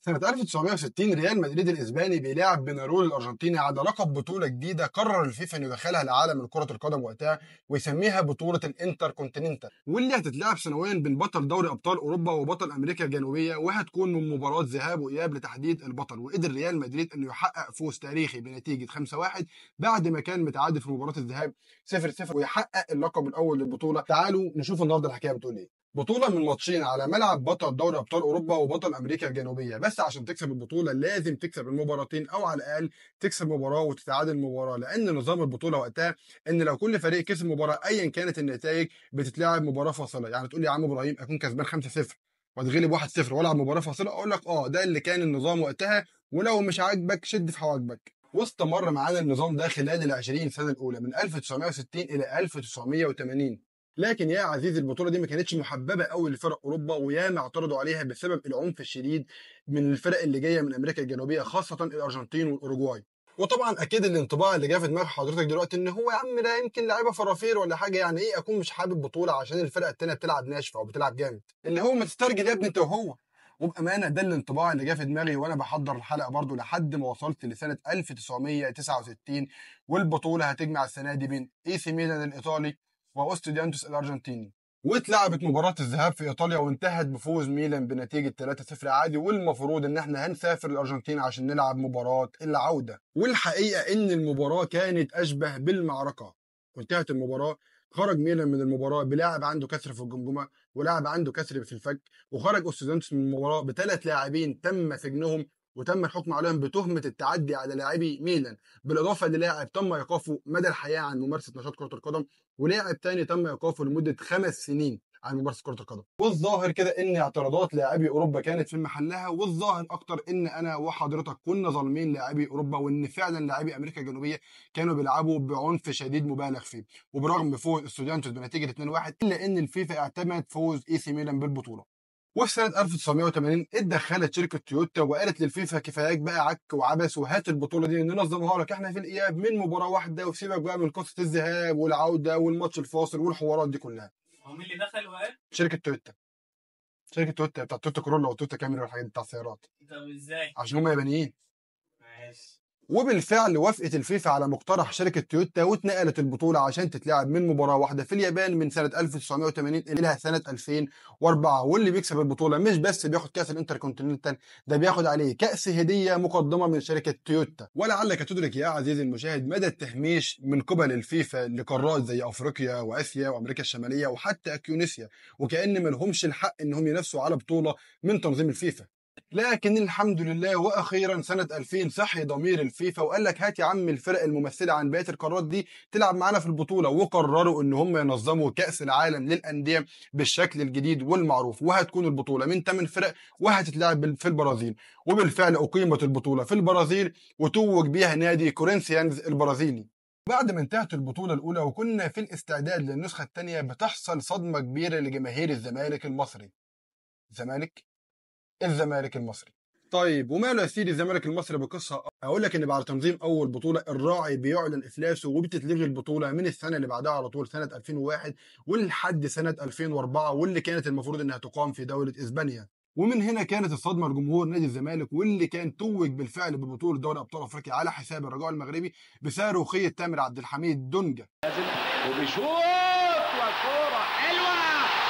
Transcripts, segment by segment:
سنة 1960 ريال مدريد الإسباني بيلاعب بينارول الأرجنتيني على لقب بطولة جديدة قرر الفيفا إنه يدخلها لعالم كرة القدم وقتها ويسميها بطولة الانتر كونتيننتال، واللي هتتلعب سنويا بين بطل دوري أبطال أوروبا وبطل أمريكا الجنوبية، وهتكون من مباراة ذهاب وإياب لتحديد البطل. وقدر ريال مدريد إنه يحقق فوز تاريخي بنتيجة 5-1 بعد ما كان متعادل في مباراة الذهاب 0-0 ويحقق اللقب الأول للبطولة. تعالوا نشوف النهارده الحكاية بتقول إيه. بطولة من ماتشين على ملعب بطل دوري أبطال أوروبا وبطل أمريكا الجنوبية، بس عشان تكسب البطولة لازم تكسب المباراتين أو على الأقل تكسب مباراة وتتعادل مباراة، لأن نظام البطولة وقتها إن لو كل فريق كسب مباراة أيا كانت النتائج بتتلعب مباراة فاصلة. يعني تقول لي يا عم إبراهيم أكون كسبان 5-0 واتغلب 1-0 والعب مباراة فاصلة، أقول لك ده اللي كان النظام وقتها، ولو مش عاجبك شد في حواجبك. واستمر معانا النظام ده خلال ال 20 سنة الأولى من 1960 إلى 1980. لكن يا عزيزي البطوله دي ما كانتش محببه قوي لفرق اوروبا، وياما اعترضوا عليها بسبب العنف الشديد من الفرق اللي جايه من امريكا الجنوبيه خاصه الارجنتين والاوروجواي. وطبعا اكيد الانطباع اللي جه في دماغ حضرتك دلوقتي ان هو يا عم ده يمكن لعيبه فرافير ولا حاجه، يعني ايه اكون مش حابب بطوله عشان الفرقه التانيه بتلعب ناشفه او بتلعب جامد، اللي هو ما تسترجل يا ابني انت وهو. وبامانه ده الانطباع اللي جه في دماغي وانا بحضر الحلقه برضو لحد ما وصلت لسنه 1969، والبطوله هتجمع السنه دي بين اي سي ميلان الايطالي واوستوديانتوس الارجنتيني. واتلعبت مباراة الذهاب في ايطاليا وانتهت بفوز ميلان بنتيجة 3-0 عادي، والمفروض ان احنا هنسافر الارجنتين عشان نلعب مباراة العودة. والحقيقة ان المباراة كانت اشبه بالمعركة، وانتهت المباراة خرج ميلان من المباراة بلاعب عنده كسر في الجمجمة ولاعب عنده كسر في الفك، وخرج اوستوديانتوس من المباراة بثلاث لاعبين تم سجنهم وتم الحكم عليهم بتهمة التعدي على لاعبي ميلان، بالاضافة للاعب تم ايقافه مدى الحياة عن ممارسة نشاط كرة القدم، ولاعب تاني تم ايقافه لمده 5 سنين عن ممارسه كره القدم. والظاهر كده ان اعتراضات لاعبي اوروبا كانت في محلها، والظاهر اكتر ان انا وحضرتك كنا ظالمين لاعبي اوروبا، وان فعلا لاعبي امريكا الجنوبيه كانوا بيلعبوا بعنف شديد مبالغ فيه. وبرغم فوز استوديانتوس بنتيجه 2-1 الا ان الفيفا اعتمد فوز اي سي ميلان بالبطوله. وفي سنة 1980 اتدخلت شركة تويوتا وقالت للفيفا كفاياك بقى عك وعبث، وهات البطولة دي ننظمها لك احنا في الإياب من مباراة واحدة، وسيبك بقى من قصة الذهاب والعودة والماتش الفاصل والحوارات دي كلها. هو مين اللي دخل وقال؟ شركة تويوتا. شركة تويوتا بتاعت تويوتا كورولا وتويوتا كامري والحاجات دي بتاع السيارات. طب ازاي؟ عشان هم يابانيين. ماشي. وبالفعل وافقت الفيفا على مقترح شركة تويوتا واتنقلت البطولة عشان تتلعب من مباراة واحدة في اليابان من سنة 1980 إلى سنة 2004. واللي بيكسب البطولة مش بس بياخد كأس الانتركونتيننتال، ده بياخد عليه كأس هدية مقدمة من شركة تويوتا. ولعلك تدرك يا عزيزي المشاهد مدى التهميش من قبل الفيفا لقارات زي أفريقيا وآسيا وأمريكا الشمالية وحتى أكيونيسيا، وكأن ما لهمش الحق إنهم ينافسوا على بطولة من تنظيم الفيفا. لكن الحمد لله واخيرا سنه 2000 صحي ضمير الفيفا وقال لك هات يا عم الفرق الممثله عن بقيه القارات دي تلعب معانا في البطوله، وقرروا ان هم ينظموا كاس العالم للانديه بالشكل الجديد والمعروف، وهتكون البطوله من 8 فرق وهتتلعب في البرازيل. وبالفعل اقيمت البطوله في البرازيل وتوج بيها نادي كورنثيانز البرازيلي. بعد ما انتهت البطوله الاولى وكنا في الاستعداد للنسخه الثانيه بتحصل صدمه كبيره لجماهير الزمالك المصري. الزمالك المصري. طيب وماله يا سيدي الزمالك المصري بقصه؟ اقول لك ان بعد تنظيم اول بطوله الراعي بيعلن افلاسه وبتتلغي البطوله من السنه اللي بعدها على طول سنه 2001 ولحد سنه 2004، واللي كانت المفروض انها تقام في دوله اسبانيا. ومن هنا كانت الصدمه لجمهور نادي الزمالك، واللي كان توج بالفعل ببطوله دوري ابطال افريقيا على حساب الرجاء المغربي بصاروخيه تامر عبد الحميد دونجا. وبيشوط والكوره حلوه،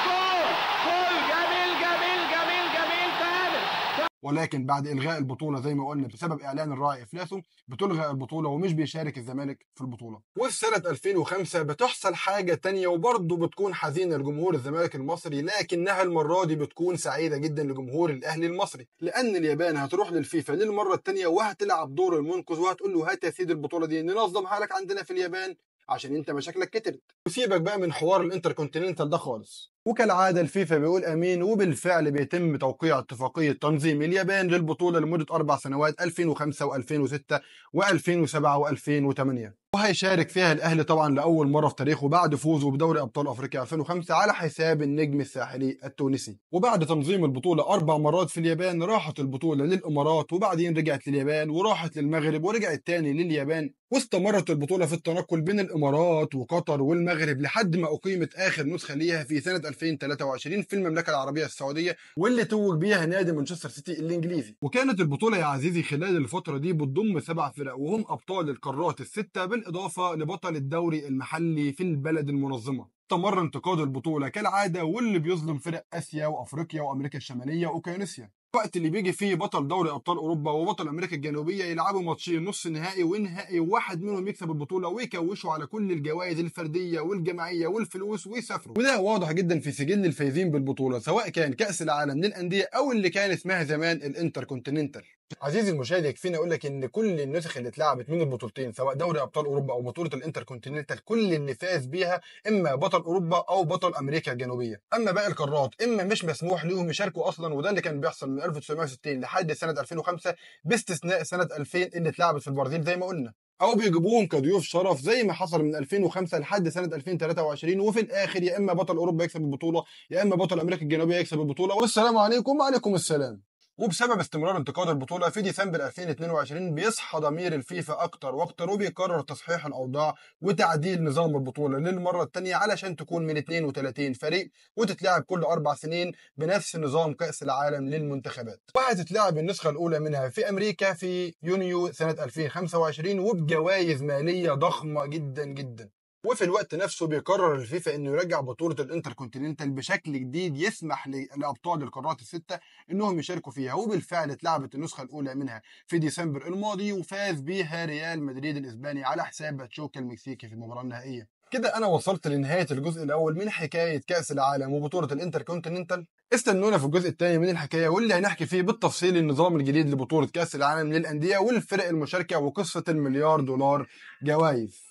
جول جول جميل جميل جميل جميل تامر. ولكن بعد الغاء البطوله زي ما قلنا بسبب اعلان الراعي افلاسه بتلغى البطوله ومش بيشارك الزمالك في البطوله. وفي سنه 2005 بتحصل حاجه تانية وبرضه بتكون حزينه لجمهور الزمالك المصري، لكنها المره دي بتكون سعيده جدا لجمهور الاهلي المصري، لان اليابان هتروح للفيفا للمره الثانيه وهتلعب دور المنقذ وهتقول له هات يا سيدي البطوله دي ننظمها لك عندنا في اليابان عشان انت مشاكلك كترت، وسيبك بقى من حوار الانتركونتيننتال ده خالص. وكالعاده الفيفا بيقول امين، وبالفعل بيتم توقيع اتفاقيه تنظيم اليابان للبطوله لمده 4 سنوات 2005 و2006 و2007 و2008، وهيشارك فيها الاهلي طبعا لاول مره في تاريخه بعد فوزه بدوري ابطال افريقيا 2005 على حساب النجم الساحلي التونسي. وبعد تنظيم البطوله 4 مرات في اليابان راحت البطوله للامارات وبعدين رجعت لليابان وراحت للمغرب ورجعت تاني لليابان، واستمرت البطوله في التنقل بين الامارات وقطر والمغرب لحد ما اقيمت اخر نسخه ليها في سنه 2023 في المملكه العربيه السعوديه، واللي توج بيها نادي مانشستر سيتي الانجليزي. وكانت البطوله يا عزيزي خلال الفتره دي بتضم 7 فرق، وهم ابطال القارات السته بالاضافه لبطل الدوري المحلي في البلد المنظمه. استمر انتقاد البطوله كالعاده، واللي بيظلم فرق اسيا وافريقيا وامريكا الشماليه واوكيانوسيا. الوقت اللي بيجي فيه بطل دوري ابطال اوروبا وبطل امريكا الجنوبيه يلعبوا ماتشين نص نهائي ونهائي، وواحد منهم يكسب البطوله ويكوشوا على كل الجوائز الفرديه والجماعيه والفلوس ويسافروا. وده واضح جدا في سجل الفايزين بالبطوله، سواء كان كاس العالم للانديه او اللي كان اسمها زمان الانتر كونتيننتال. عزيزي المشاهد، يكفيني اقول لك ان كل النسخ اللي اتلعبت من البطولتين سواء دوري ابطال اوروبا او بطوله الانتر كونتيننتال، كل اللي فاز بيها اما بطل اوروبا او بطل امريكا الجنوبيه. اما باقي القارات اما مش مسموح لهم يشاركوا اصلا، وده اللي كان بيحصل من 1960 لحد سنه 2005 باستثناء سنه 2000 اللي اتلعبت في البرازيل زي ما قلنا، او بيجيبوهم كضيوف شرف زي ما حصل من 2005 لحد سنه 2023. وفي الاخر يا اما بطل اوروبا يكسب البطوله يا اما بطل امريكا الجنوبيه يكسب البطوله، والسلام عليكم وعليكم السلام. وبسبب استمرار انتقاد البطولة في ديسمبر 2022 بيصحى ضمير الفيفا أكتر وأكتر، وبيقرر تصحيح الأوضاع وتعديل نظام البطولة للمرة الثانية علشان تكون من 32 فريق وتتلعب كل 4 سنين بنفس نظام كأس العالم للمنتخبات. وهتتلعب النسخة الأولى منها في أمريكا في يونيو سنة 2025 وبجوائز مالية ضخمة جدا جدا. وفي الوقت نفسه بيقرر الفيفا انه يرجع بطوله الانتر كونتيننتال بشكل جديد يسمح لابطال القارات السته انهم يشاركوا فيها، وبالفعل اتلعبت النسخه الاولى منها في ديسمبر الماضي وفاز بيها ريال مدريد الاسباني على حساب باتشوكا المكسيكي في المباراه النهائيه. كده انا وصلت لنهايه الجزء الاول من حكايه كاس العالم وبطوله الانتر كونتيننتال. استنونا في الجزء الثاني من الحكايه واللي هنحكي فيه بالتفصيل النظام الجديد لبطوله كاس العالم للانديه والفرق المشاركه وقصه $1,000,000,000 جوائز.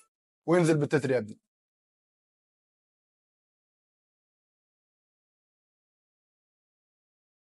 وينزل بالتتر يا ابني.